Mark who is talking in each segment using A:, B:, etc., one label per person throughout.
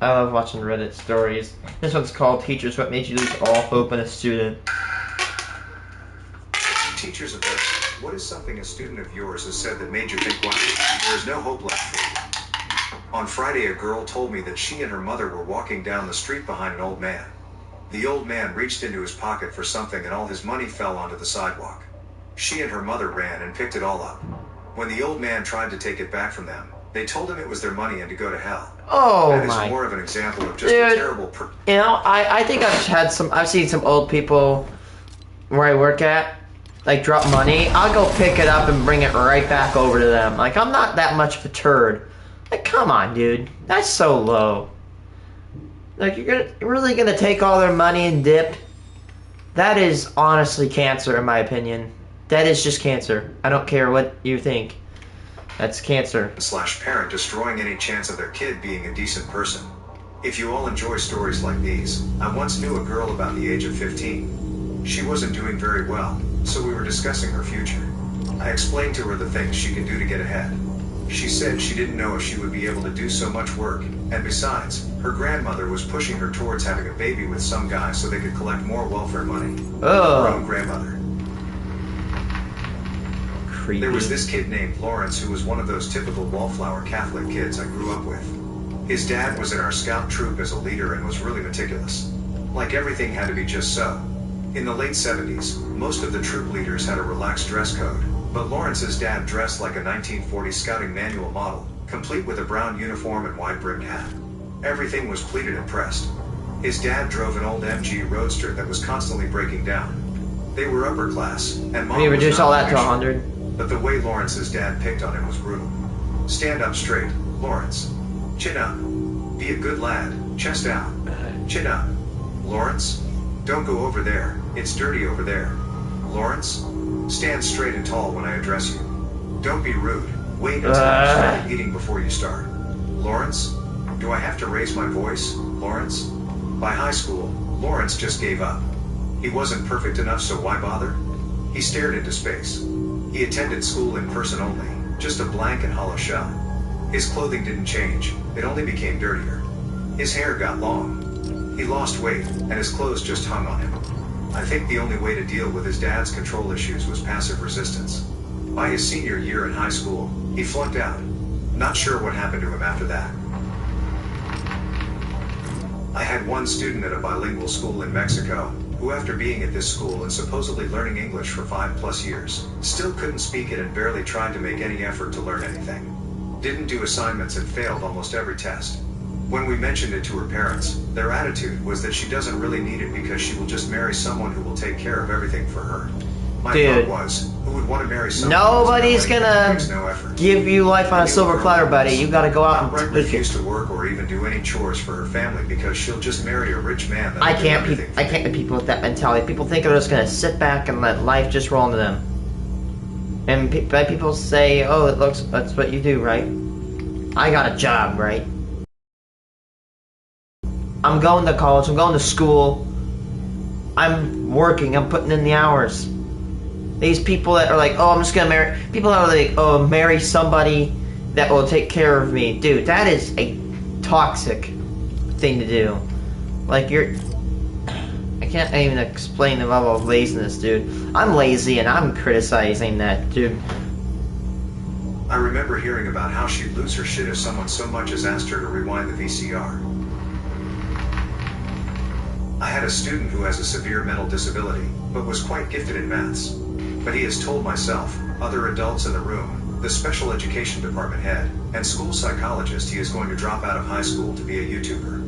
A: love watching Reddit stories. This one's called "Teachers: What Made You Lose All Hope in a Student."
B: Teachers of this, what is something a student of yours has said that made you think, wow, there is no hope left for you? On Friday, a girl told me that she and her mother were walking down the street behind an old man. The old man reached into his pocket for something and all his money fell onto the sidewalk. She and her mother ran and picked it all up. When the old man tried to take it back from them, they told him it was their money and to go to hell.
A: Oh
B: that is
A: my!
B: more of an example of just a terrible.
A: You know, I think I've seen some old people where I work at, like, drop money. I'll go pick it up and bring it right back over to them. Like, I'm not that much of a turd. Like, come on, dude, that's so low. Like, you're really gonna take all their money and dip? That is honestly cancer, in my opinion. That is just cancer. I don't care what you think. That's cancer.
B: / parent destroying any chance of their kid being a decent person. If you all enjoy stories like these, I once knew a girl about the age of 15. She wasn't doing very well, so we were discussing her future. I explained to her the things she could do to get ahead. She said she didn't know if she would be able to do so much work, and besides, her grandmother was pushing her towards having a baby with some guy so they could collect more welfare money.
A: Oh.
B: Her own grandmother.
A: Creepy.
B: There was this kid named Lawrence who was one of those typical wallflower Catholic kids I grew up with. His dad was in our scout troop as a leader and was really meticulous. Like everything had to be just so. In the late 70s, most of the troop leaders had a relaxed dress code, but Lawrence's dad dressed like a 1940s scouting manual model, complete with a brown uniform and wide-brimmed hat. Everything was pleated and pressed. His dad drove an old MG Roadster that was constantly breaking down. They were upper class, and Mom
A: you
B: was
A: reduce
B: not
A: all that to
B: rich,
A: 100?
B: But the way Lawrence's dad picked on him was brutal. Stand up straight, Lawrence. Chin up. Be a good lad. Chest out. Chin up. Lawrence? Don't go over there. It's dirty over there. Lawrence? Stand straight and tall when I address you. Don't be rude. Wait until I've started eating before you start. Lawrence? Do I have to raise my voice, Lawrence? By high school, Lawrence just gave up. He wasn't perfect enough, so why bother? He stared into space. He attended school in person only, just a blank and hollow shell. His clothing didn't change, it only became dirtier. His hair got long. He lost weight, and his clothes just hung on him. I think the only way to deal with his dad's control issues was passive resistance. By his senior year in high school, he flunked out. Not sure what happened to him after that. I had one student at a bilingual school in Mexico, who after being at this school and supposedly learning English for 5+ years, still couldn't speak it and barely tried to make any effort to learn anything. Didn't do assignments and failed almost every test. When we mentioned it to her parents, their attitude was that she doesn't really need it because she will just marry someone who will take care of everything for her. My thought was, who would want to marry someone
A: nobody's gonna
B: no
A: give you life on a silver platter, buddy. You gotta go out and
B: refuse to work or even do any chores for her family because she'll just marry a rich man.
A: I can't be people with that mentality. People think they're just gonna sit back and let life just roll into them. And people say, "Oh, that's what you do, right?" I got a job, right? I'm going to college. I'm going to school. I'm working. I'm putting in the hours. These people that are like, oh, I'm just gonna marry. People that are like, oh, marry somebody that will take care of me. Dude, that is a toxic thing to do. Like, I can't even explain the level of laziness, dude. I'm lazy and I'm criticizing that, dude.
B: I remember hearing about how she'd lose her shit if someone so much as asked her to rewind the VCR. I had a student who has a severe mental disability, but was quite gifted in maths. But he has told myself, other adults in the room, the special education department head, and school psychologist he is going to drop out of high school to be a YouTuber.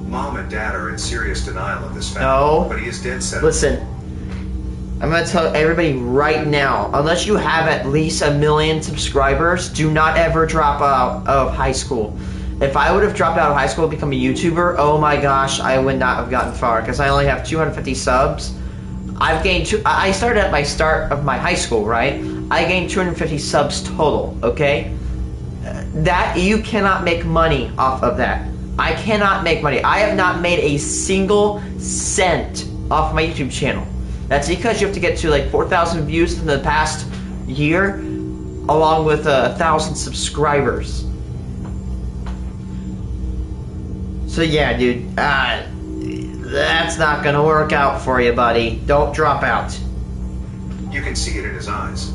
B: Mom and dad are in serious denial of this fact, but he is dead set.
A: Listen, I'm going to tell everybody right now, unless you have at least 1 million subscribers, do not ever drop out of high school. If I would have dropped out of high school to become a YouTuber, oh my gosh, I would not have gotten far, because I only have 250 subs. I've gained I started at my start of my high school, right? I gained 250 subs total, okay? That, you cannot make money off of that. I cannot make money. I have not made a single cent off my YouTube channel. That's because you have to get to like 4,000 views in the past year, along with 1,000 subscribers. So yeah, dude, that's not gonna work out for you, buddy. Don't drop out.
B: You can see it in his eyes.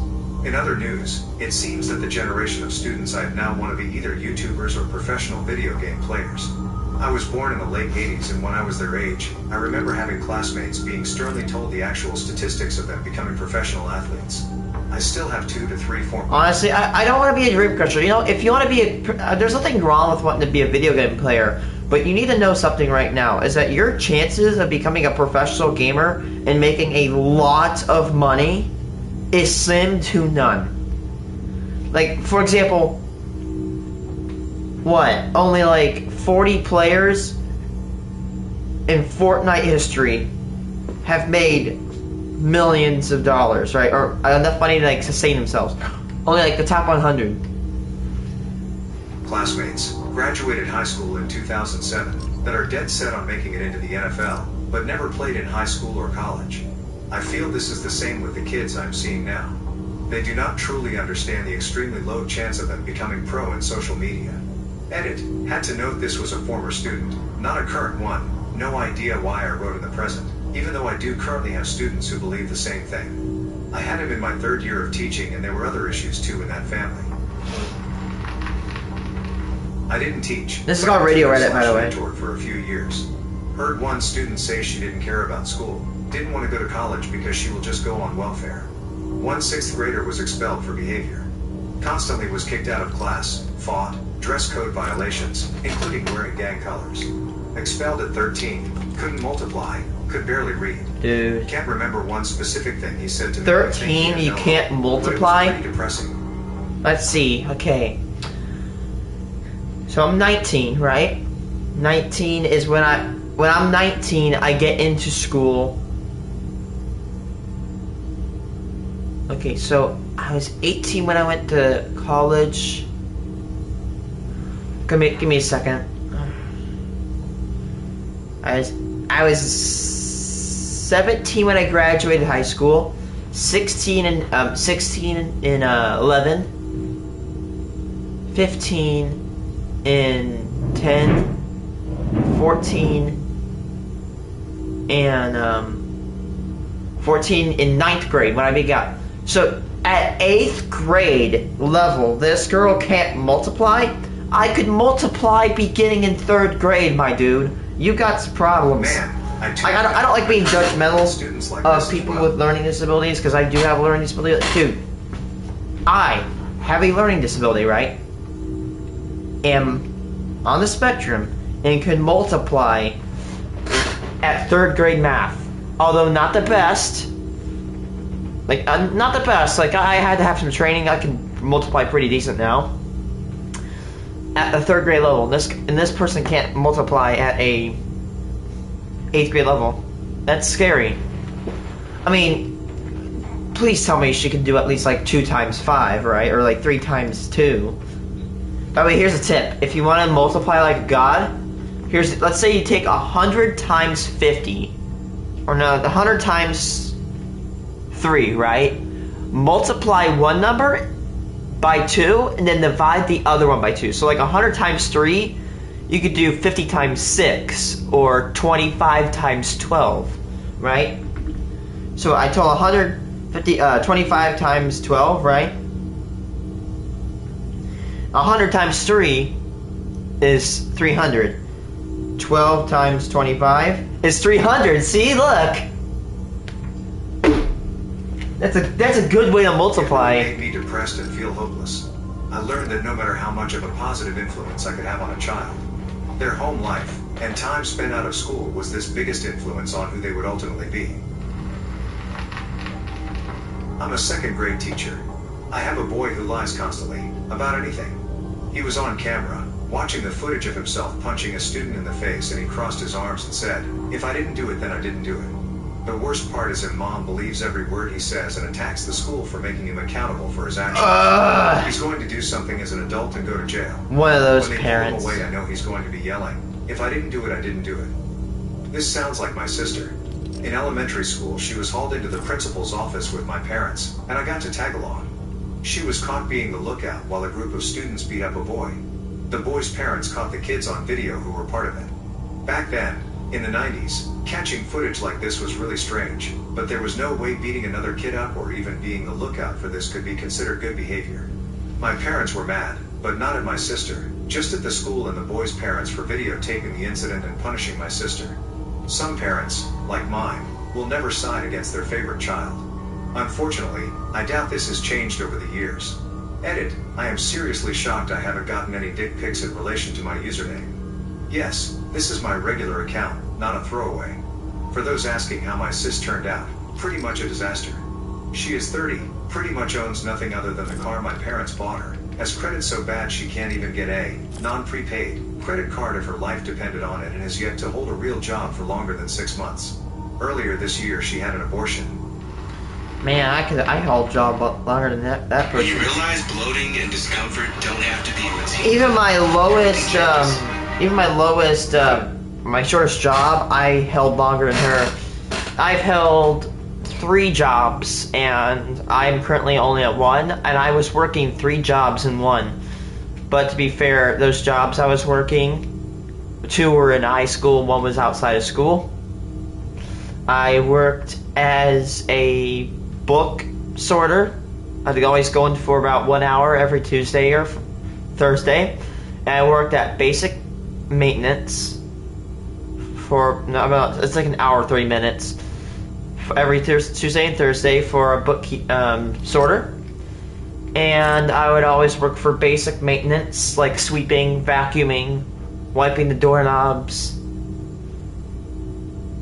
B: In other news, it seems that the generation of students I have now want to be either YouTubers or professional video game players. I was born in the late 80s, and when I was their age, I remember having classmates being sternly told the actual statistics of them becoming professional athletes. I still have 2 to 3 former...
A: Honestly, I don't want to be a dream crusher. You know, if you want to be there's nothing wrong with wanting to be a video game player, but you need to know something right now, is that your chances of becoming a professional gamer and making a lot of money is slim to none. Like, for example, what? Only like 40 players in Fortnite history have made millions of dollars, right? Or enough money to like sustain themselves. Only like the top 100.
B: Classmates graduated high school in 2007 that are dead set on making it into the NFL, but never played in high school or college. I feel this is the same with the kids I'm seeing now. They do not truly understand the extremely low chance of them becoming pro in social media. Edit, had to note this was a former student, not a current one. No idea why I wrote in the present, even though I do currently have students who believe the same thing. I had him in my 3rd year of teaching, and there were other issues too in that family. I didn't teach.
A: This is called Radio Reddit, by the way.
B: For a few years. Heard one student say she didn't care about school, didn't want to go to college because she will just go on welfare. One 6th grader was expelled for behavior. Constantly was kicked out of class, fought, dress code violations, including wearing gang colors. Expelled at 13, couldn't multiply, could barely read.
A: Dude.
B: Can't remember one specific thing he said to me.
A: 13, you can't multiply?
B: But it was pretty depressing.
A: Let's see, okay. So I'm 19, right? 19 is when I'm 19, I get into school. Okay, so I was 18 when I went to college. Give me a second. I was 17 when I graduated high school. 16 in 11. 15 in 10. 14 and 14 in 9th grade when I began. So at 8th grade level, this girl can't multiply. I could multiply beginning in 3rd grade, my dude. You got some problems.
B: Man,
A: I don't like being judgmental
B: like
A: of people with learning disabilities, because I do have a learning disability. Dude, I have a learning disability, right? Am on the spectrum and can multiply at 3rd grade math. Although not the best. Like, not the best. Like, I had to have some training. I can multiply pretty decent now. At the 3rd grade level. This person can't multiply at a 8th grade level. That's scary. I mean, please tell me she can do at least like 2 times 5, right? Or like 3 times 2. By the way, here's a tip. If you want to multiply like God, let's say you take 100 times 50. Or no, 100 times 3, right? Multiply one number by 2, and then divide the other one by 2. So like 100 times 3, you could do 50 times 6, or 25 times 12, right? So I told 25 times 12, right? 100 times 3 is 300. 12 times 25 is 300. See, look. That's a good way to multiply.
B: It made me depressed and feel hopeless. I learned that no matter how much of a positive influence I could have on a child, their home life and time spent out of school was this biggest influence on who they would ultimately be. I'm a 2nd grade teacher. I have a boy who lies constantly about anything. He was on camera, watching the footage of himself punching a student in the face, and he crossed his arms and said, "If I didn't do it, then I didn't do it." The worst part is that Mom believes every word he says and attacks the school for making him accountable for his actions. He's going to do something as an adult and go to jail.
A: One of those
B: when they
A: parents.
B: pull him away, I know he's going to be yelling, "If I didn't do it, I didn't do it." This sounds like my sister. In elementary school, she was hauled into the principal's office with my parents, and I got to tag along. She was caught being the lookout while a group of students beat up a boy. The boy's parents caught the kids on video who were part of it. Back then, in the 90s, catching footage like this was really strange, but there was no way beating another kid up or even being the lookout for this could be considered good behavior. My parents were mad, but not at my sister, just at the school and the boys' parents for videotaping the incident and punishing my sister. Some parents, like mine, will never side against their favorite child. Unfortunately, I doubt this has changed over the years. Edit, I am seriously shocked I haven't gotten any dick pics in relation to my username. Yes, this is my regular account, not a throwaway. For those asking how my sis turned out, pretty much a disaster. She is 30, pretty much owns nothing other than the car my parents bought her, has credit so bad she can't even get a non-prepaid credit card if her life depended on it, and has yet to hold a real job for longer than 6 months. Earlier this year she had an abortion.
A: Man, I hold a job longer than that person.
C: When you realize bloating and discomfort don't have to be what's
A: Even my lowest, my shortest job, I held longer than her. I've held 3 jobs, and I'm currently only at 1, and I was working 3 jobs in 1. But to be fair, those jobs I was working, 2 were in high school, 1 was outside of school. I worked as a book sorter. I'd always go in for about 1 hour every Tuesday or Thursday. And I worked at basic maintenance for it's like an hour, 30 minutes every Tuesday and Thursday for a book sorter. And I would always work for basic maintenance, like sweeping, vacuuming, wiping the doorknobs,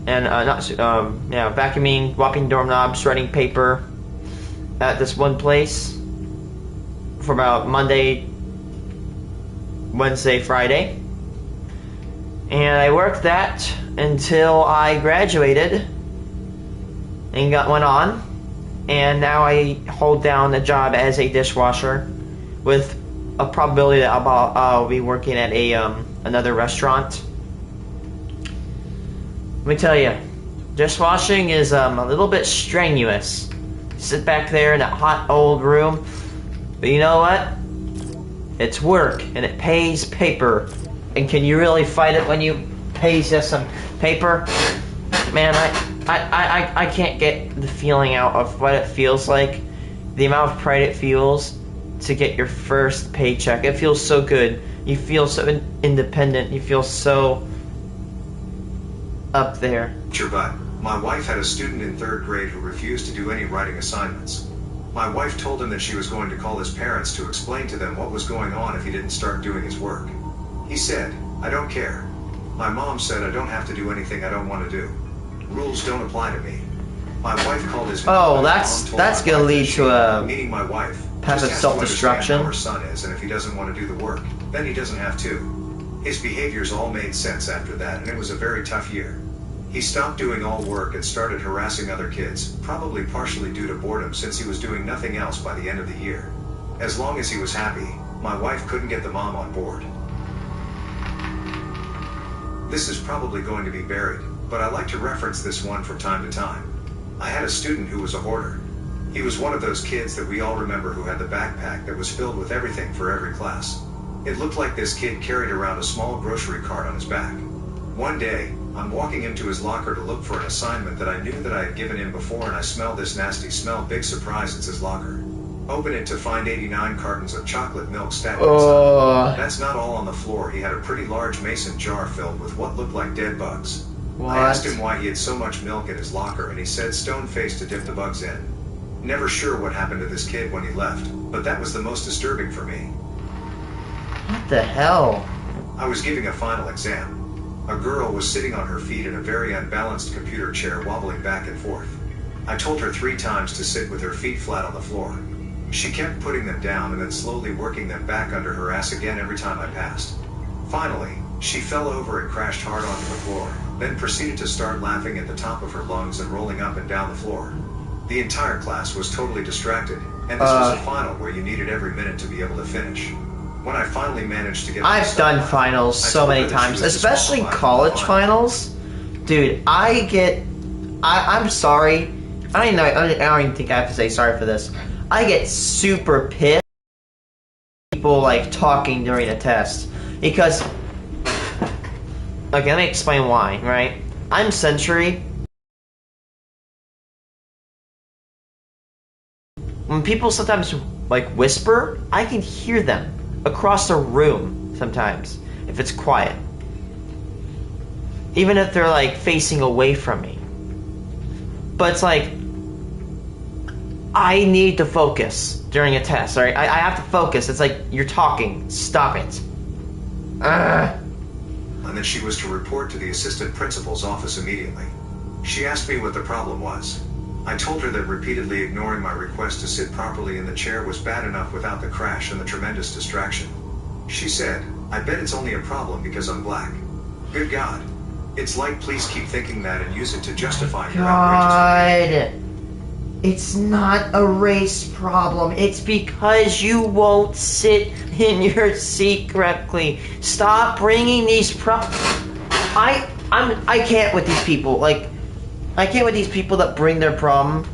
A: and vacuuming, wiping doorknobs, shredding paper at this one place for about Monday, Wednesday, Friday. And I worked that until I graduated and went on, and now I hold down a job as a dishwasher with a probability that I'll be working at a another restaurant. Let me tell you, dishwashing is a little bit strenuous. You sit back there in that hot old room, but you know what? It's work, and it pays paper. And can you really fight it when you pay just some paper? Man, I can't get the feeling out of what it feels like. The amount of pride it feels to get your first paycheck. It feels so good. You feel so independent. You feel so up there.
B: Your butt. My wife had a student in 3rd grade who refused to do any writing assignments. My wife told him that she was going to call his parents to explain to them what was going on if he didn't start doing his work. He said, "I don't care. My mom said I don't have to do anything I don't want to do. Rules don't apply to me." My wife called his
A: Oh, that's gonna lead to a
B: meaning my wife
A: passive self-destruction.
B: Our son is, and if he doesn't want to do the work, then he doesn't have to. His behaviors all made sense after that, and it was a very tough year. He stopped doing all work and started harassing other kids, probably partially due to boredom since he was doing nothing else by the end of the year. As long as he was happy, my wife couldn't get the mom on board. This is probably going to be buried, but I like to reference this one from time to time. I had a student who was a hoarder. He was one of those kids that we all remember who had the backpack that was filled with everything for every class. It looked like this kid carried around a small grocery cart on his back. One day, I'm walking into his locker to look for an assignment that I knew that I had given him before, and I smell this nasty smell. Big surprise, it's his locker. Open it to find 89 cartons of chocolate milk stacked inside. That's not all on the floor. He had a pretty large mason jar filled with what looked like dead bugs.
A: What?
B: I asked him why he had so much milk in his locker, and he said stone-faced to dip the bugs in. Never sure what happened to this kid when he left, but that was the most disturbing for me.
A: What the hell?
B: I was giving a final exam. A girl was sitting on her feet in a very unbalanced computer chair, wobbling back and forth. I told her 3 times to sit with her feet flat on the floor. She kept putting them down and then slowly working them back under her ass again every time I passed. Finally, she fell over and crashed hard onto the floor, then proceeded to start laughing at the top of her lungs and rolling up and down the floor. The entire class was totally distracted, and this was a final where you needed every minute to be able to finish. When I finally managed to get
A: I've done finals so many times, especially college finals. Dude, I'm sorry. I don't even think I have to say sorry for this. I get super pissed at people like talking during a test because Okay, let me explain why, right? I'm Century. When people sometimes, like, whisper, I can hear them across the room sometimes, if it's quiet. Even if they're, like, facing away from me. But it's like, I need to focus during a test, alright? I have to focus. It's like, you're talking. Stop it.
B: And that she was to report to the assistant principal's office immediately. She asked me what the problem was. I told her that repeatedly ignoring my request to sit properly in the chair was bad enough without the crash and the tremendous distraction. She said, I bet it's only a problem because I'm black. Good God. It's like, please keep thinking that and use it to justify your outrageous behavior.
A: It's not a race problem. It's because you won't sit in your seat correctly. Stop bringing these I can't with these people. Like, I can't with these people that bring their problem.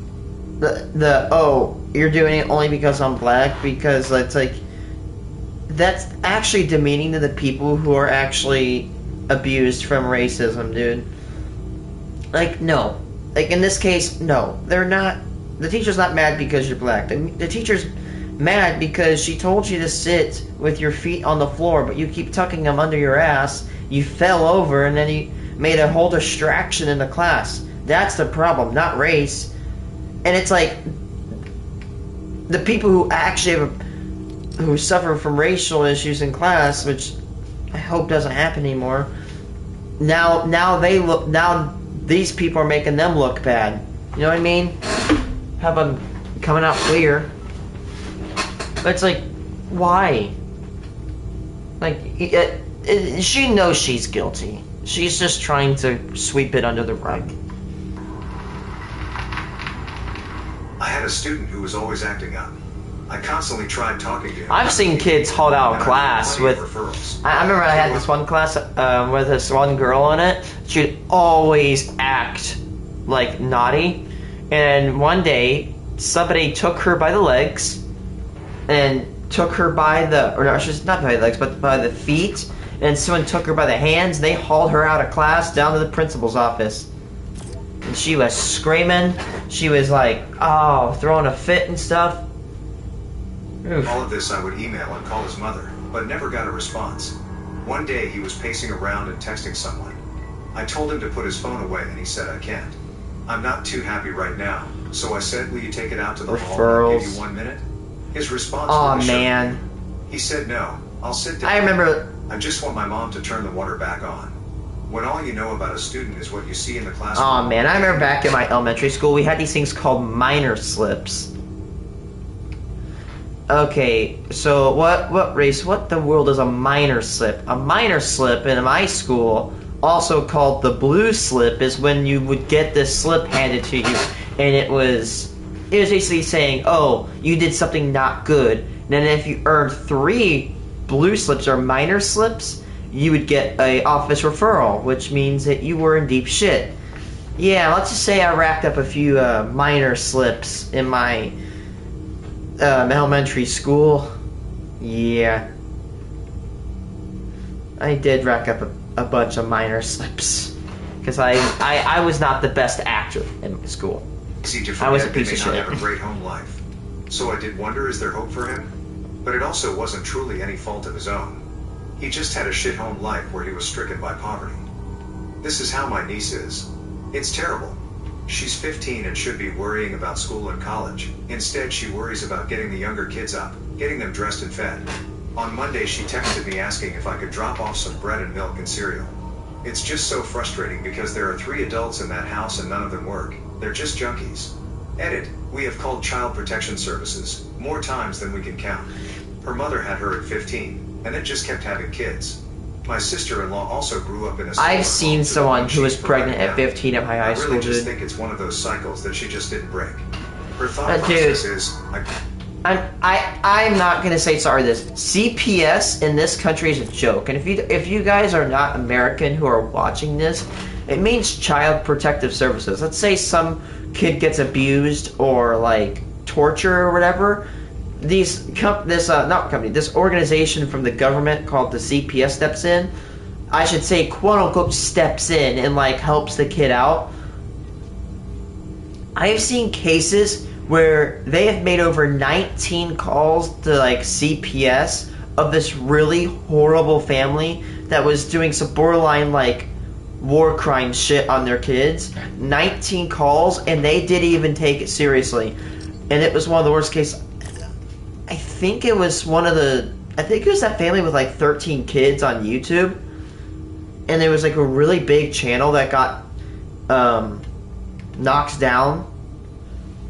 A: Oh, you're doing it only because I'm black, because that's like, that's actually demeaning to the people who are actually abused from racism, dude. Like, no. Like, in this case, no. They're not. The teacher's not mad because you're black. The teacher's mad because she told you to sit with your feet on the floor, but you keep tucking them under your ass. You fell over, and then you made a whole distraction in the class. That's the problem, not race. And it's like, the people who actually who suffer from racial issues in class, which I hope doesn't happen anymore. Now these people are making them look bad. You know what I mean? Have them coming out clear. But it's like, why? Like, she knows she's guilty. She's just trying to sweep it under the rug.
B: I had a student who was always acting up. I constantly tried talking to him.
A: I've seen kids hold out in class with... I remember I had this one class with this one girl in it. She'd always act like naughty. And one day, somebody took her by the legs and took her by the... Or no, she's not by the legs, but by the feet. And someone took her by the hands. They hauled her out of class down to the principal's office. And she was screaming. She was like, oh, throwing a fit and stuff. Oof.
B: All of this I would email and call his mother, but never got a response. One day he was pacing around and texting someone. I told him to put his phone away and he said I can't. I'm not too happy right now, so I said, will you take it out to the hall and I'll give you 1 minute? His response was,
A: man.
B: He said no, I'll sit down.
A: I remember...
B: I just want my mom to turn the water back on. When all you know about a student is what you see in the classroom.
A: Oh man, I remember back in my elementary school, we had these things called minor slips. Okay, so what the world is a minor slip? A minor slip in my school, also called the blue slip, is when you would get this slip handed to you, and it was basically saying, oh, you did something not good. And then if you earned 3 blue slips or minor slips, you would get a office referral, which means that you were in deep shit. Yeah, let's just say I racked up a few minor slips in my elementary school. Yeah. I did rack up a bunch of minor slips. Because I was not the best actor in school. I was a piece of shit.
B: Have a great home life. So I did wonder, is there hope for him? But it also wasn't truly any fault of his own. He just had a shit home life where he was stricken by poverty. This is how my niece is. It's terrible. She's 15 and should be worrying about school and college. Instead, she worries about getting the younger kids up, getting them dressed and fed. On Monday, she texted me asking if I could drop off some bread and milk and cereal. It's just so frustrating because there are 3 adults in that house and none of them work. They're just junkies. Edit, we have called Child Protection Services more times than we can count. Her mother had her at 15, and then just kept having kids. My sister-in-law also grew up in a...
A: I've seen someone who was pregnant at 15 at my high school, dude.
B: I really just think it's one of those cycles that she just didn't break. Her thought process is...
A: I'm not gonna say sorry to this. CPS in this country is a joke, and if you guys are not American who are watching this, it means Child Protective Services. Let's say some kid gets abused or like torture or whatever. This organization from the government called the CPS steps in. I should say, quote unquote, steps in and like helps the kid out. I have seen cases where they have made over 19 calls to like CPS of this really horrible family that was doing some borderline like war crime shit on their kids. 19 calls, and they didn't even take it seriously. And it was one of the worst cases. I think it was that family with like 13 kids on YouTube. And there was like a really big channel that got knocked down.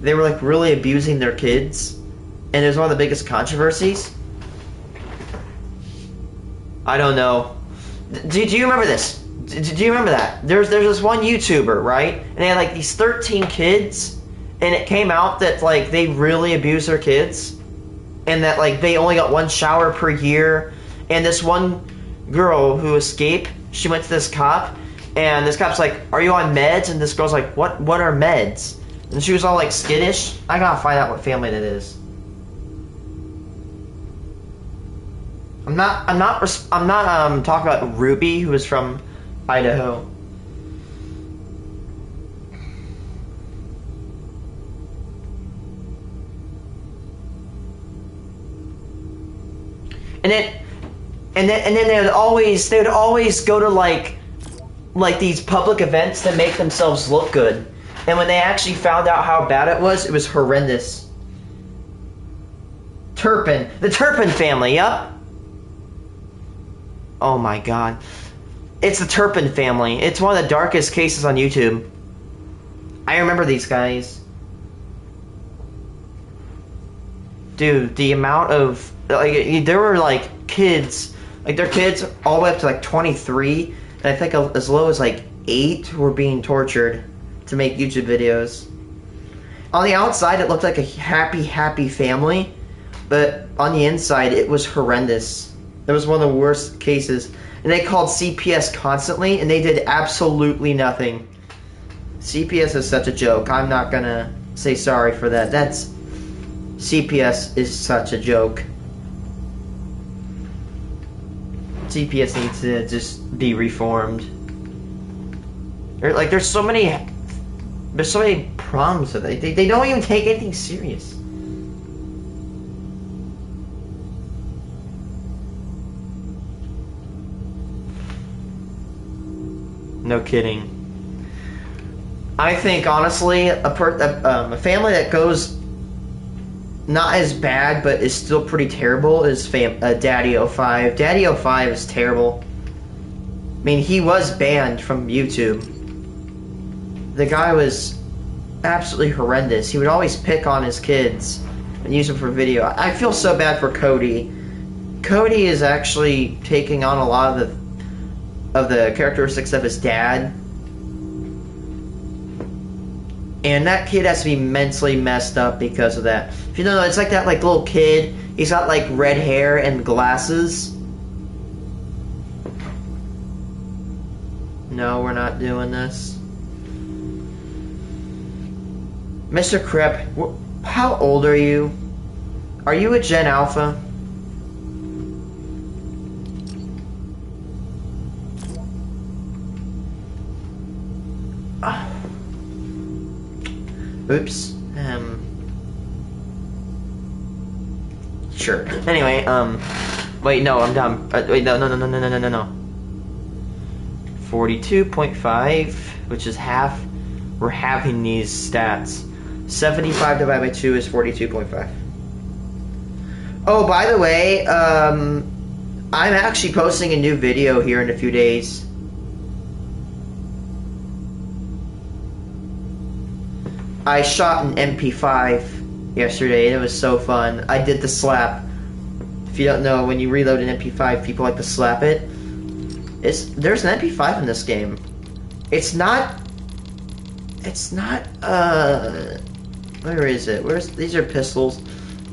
A: They were like really abusing their kids. And it was one of the biggest controversies. I don't know. Do you remember this? Do you remember that? There's this one YouTuber, right? And they had like these 13 kids, and it came out that like they really abuse their kids, and that like they only got one shower per year. And this one girl who escaped, she went to this cop, and this cop's like, "Are you on meds?" And this girl's like, "What are meds?" And she was all like skittish. I gotta find out what family that is. I'm not talking about Ruby, who is from Idaho. And then they would always go to like these public events to make themselves look good. And when they actually found out how bad it was horrendous. The Turpin family, yep. Oh my god. It's the Turpin family. It's one of the darkest cases on YouTube. I remember these guys. Dude, the amount of like there were like kids, like their kids all the way up to like 23, and I think as low as like 8 were being tortured to make YouTube videos. On the outside, it looked like a happy family, but on the inside, it was horrendous. It was one of the worst cases. And they called CPS constantly, and they did absolutely nothing. CPS is such a joke. I'm not gonna say sorry for that. CPS is such a joke. CPS needs to just be reformed. There's so many problems with it. They don't even take anything serious. No kidding. I think honestly, a family that goes not as bad but is still pretty terrible is Daddy05. Daddy05 is terrible. I mean, he was banned from YouTube. The guy was absolutely horrendous. He would always pick on his kids and use them for video. I feel so bad for Cody. Cody is actually taking on a lot of the characteristics of his dad. And that kid has to be mentally messed up because of that. If you don't know, it's like that like little kid. He's got like red hair and glasses. No, we're not doing this. Mr. Crip, how old are you? Are you a Gen Alpha? Oops. Sure. Anyway, wait, no, I'm dumb. Wait, no. 42.5, which is half. We're halving these stats. 75 divided by 2 is 42.5. Oh, by the way, I'm actually posting a new video here in a few days. I shot an MP5 yesterday, and it was so fun. I did the slap. If you don't know, when you reload an MP5, people like to slap it. There's an MP5 in this game. It's not, where is it? These are pistols.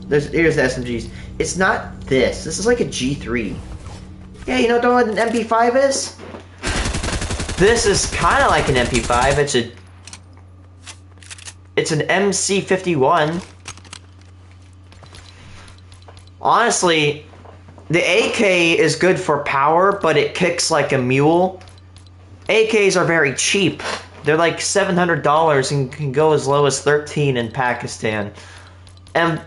A: Here's the SMGs. It's not this. This is like a G3. Yeah, you know what an MP5 is? This is kind of like an MP5. It's an MC51. Honestly, The AK is good for power, but it kicks like a mule. AKs are very cheap. They're like $700 and can go as low as 13 in Pakistan. And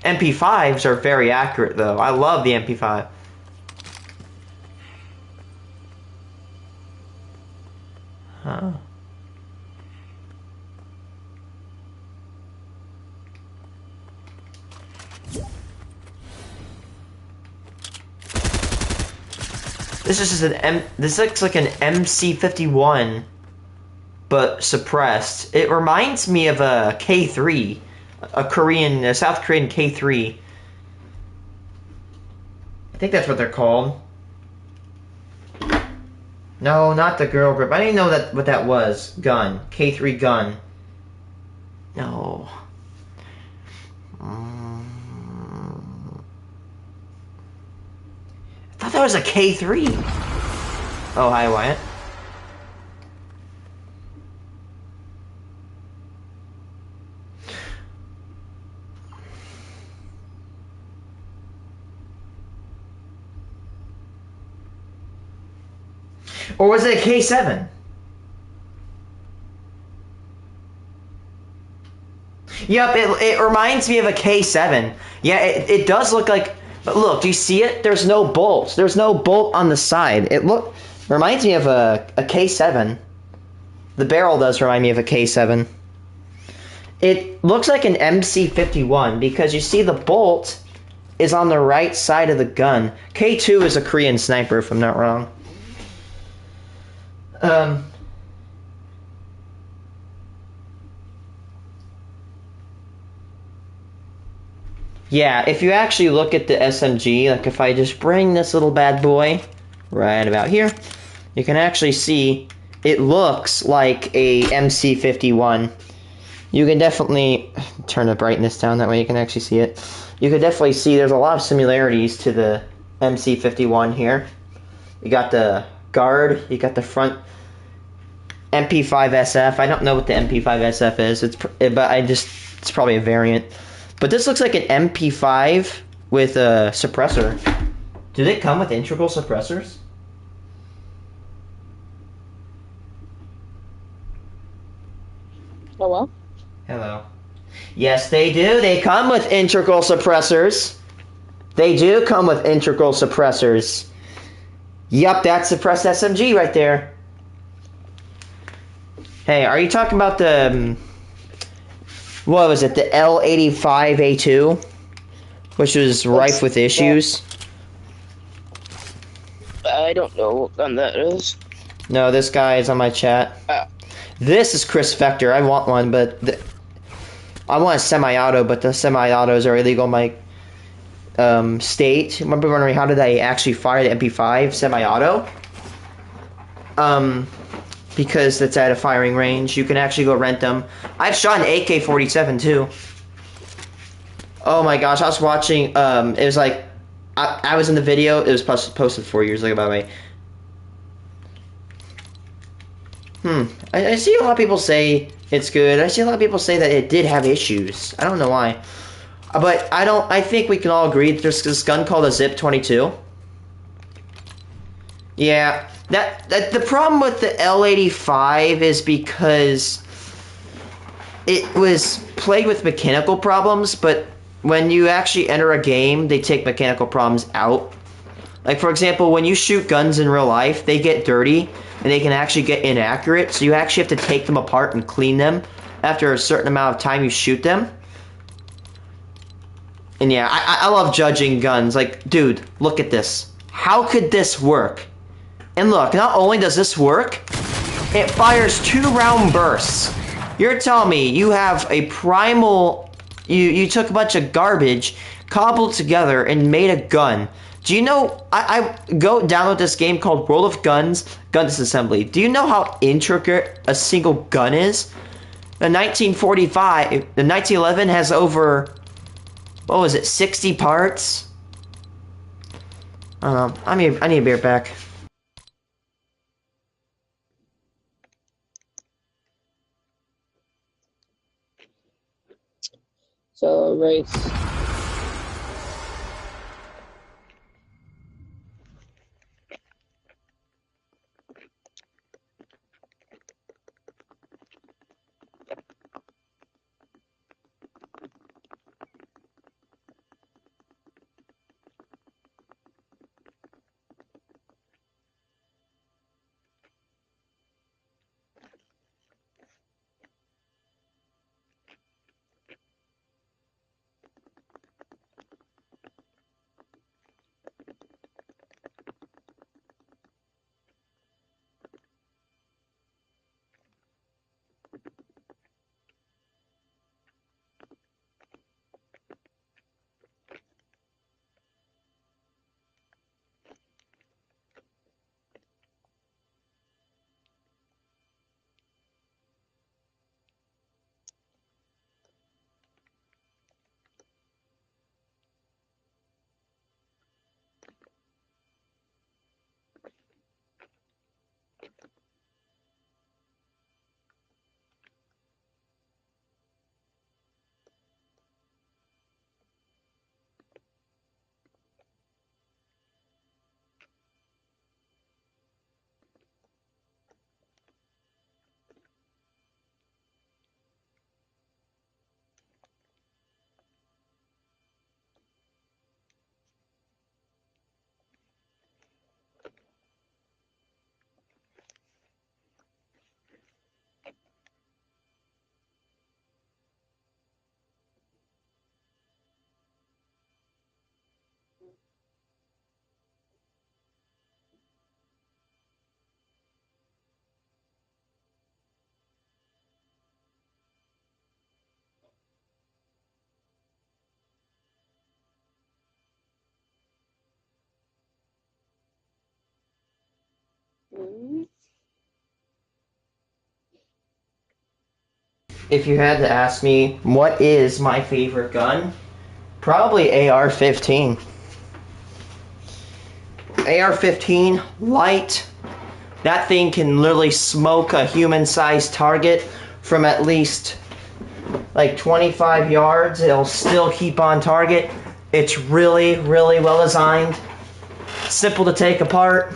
A: MP5s are very accurate though. I love the MP5. Huh. This looks like an MC51, but suppressed. It reminds me of a K3, a South Korean K3. I think that's what they're called. No, not the girl grip. I didn't know what that was. Gun. K3 gun. No. I thought that was a K3. Oh, hi, Wyatt. Or was it a K7? Yep, it reminds me of a K7. Yeah, it does look like... But look, do you see it? There's no bolts. There's no bolt on the side. It reminds me of a K7. The barrel does remind me of a K7. It looks like an MC51 because you see the bolt is on the right side of the gun. K2 is a Korean sniper, if I'm not wrong. Yeah, if you actually look at the SMG, like if I just bring this little bad boy right about here, you can actually see it looks like a MC51. You can definitely turn the brightness down, that way you can actually see it. You can definitely see there's a lot of similarities to the MC51 here. You got the guard, you got the front MP5SF. I don't know what the MP5SF is, it's probably a variant. But this looks like an MP5 with a suppressor. Do they come with integral suppressors?
D: Hello?
A: Hello. Yes, they do. They come with integral suppressors. They do come with integral suppressors. Yup, that's suppressed SMG right there. Hey, are you talking about the... what was it? The L85A2? Which was rife with issues?
D: I don't know what gun that is.
A: No, this guy is on my chat. This is Chris Vector. I want one, but... I want a semi-auto, but the semi-autos are illegal in my state. Remember wondering how did I actually fire the MP5 semi-auto? Because it's at a firing range. You can actually go rent them. I've shot an AK-47 too. Oh my gosh, I was watching, it was like, I was in the video, it was posted 4 years ago, by the way. I see a lot of people say it's good. I see a lot of people say that it did have issues. I don't know why. But I think we can all agree that there's this gun called a Zip 22. Yeah, the problem with the L85 is because it was plagued with mechanical problems, but when you actually enter a game, they take mechanical problems out. Like, for example, when you shoot guns in real life, they get dirty, and they can actually get inaccurate, so you actually have to take them apart and clean them after a certain amount of time you shoot them. And yeah, I love judging guns. Like, dude, look at this. How could this work? And look, not only does this work, it fires 2-round bursts. You're telling me you have a primal... You took a bunch of garbage, cobbled together, and made a gun. Do you know... I go download this game called World of Guns, Gun Disassembly. Do you know how intricate a single gun is? The 1911 has over... what was it, 60 parts? I don't know. I need a beer back.
D: So, right.
A: If you had to ask me what is my favorite gun, probably AR-15. AR-15, light. That thing can literally smoke a human-sized target from at least like 25 yards. It'll still keep on target. It's really, really well designed. Simple to take apart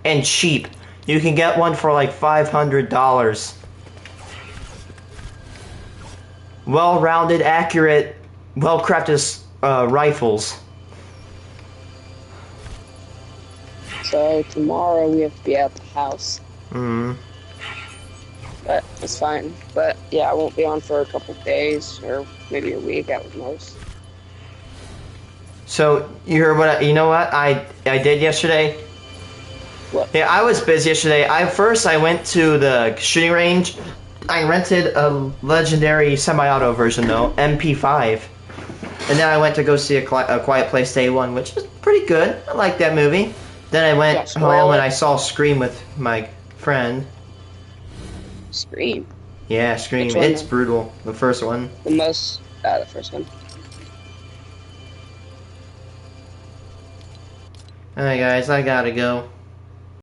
A: and cheap. You can get one for like $500. Well-rounded, accurate, well-crafted rifles.
D: So tomorrow we have to be at the house.
A: Mm-hmm.
D: But it's fine. But yeah, I won't be on for a couple days or maybe a week at most.
A: So you heard what you know what I did yesterday?
D: What?
A: Yeah, I was busy yesterday. I went to the shooting range. I rented a legendary semi-auto version though, MP5. And then I went to go see a Quiet Place Day 1, which was pretty good. I liked that movie. Then I went home and I saw Scream with my friend.
D: Scream?
A: Yeah, Scream. It's brutal. The first one.
D: The first one.
A: Alright guys, I gotta go.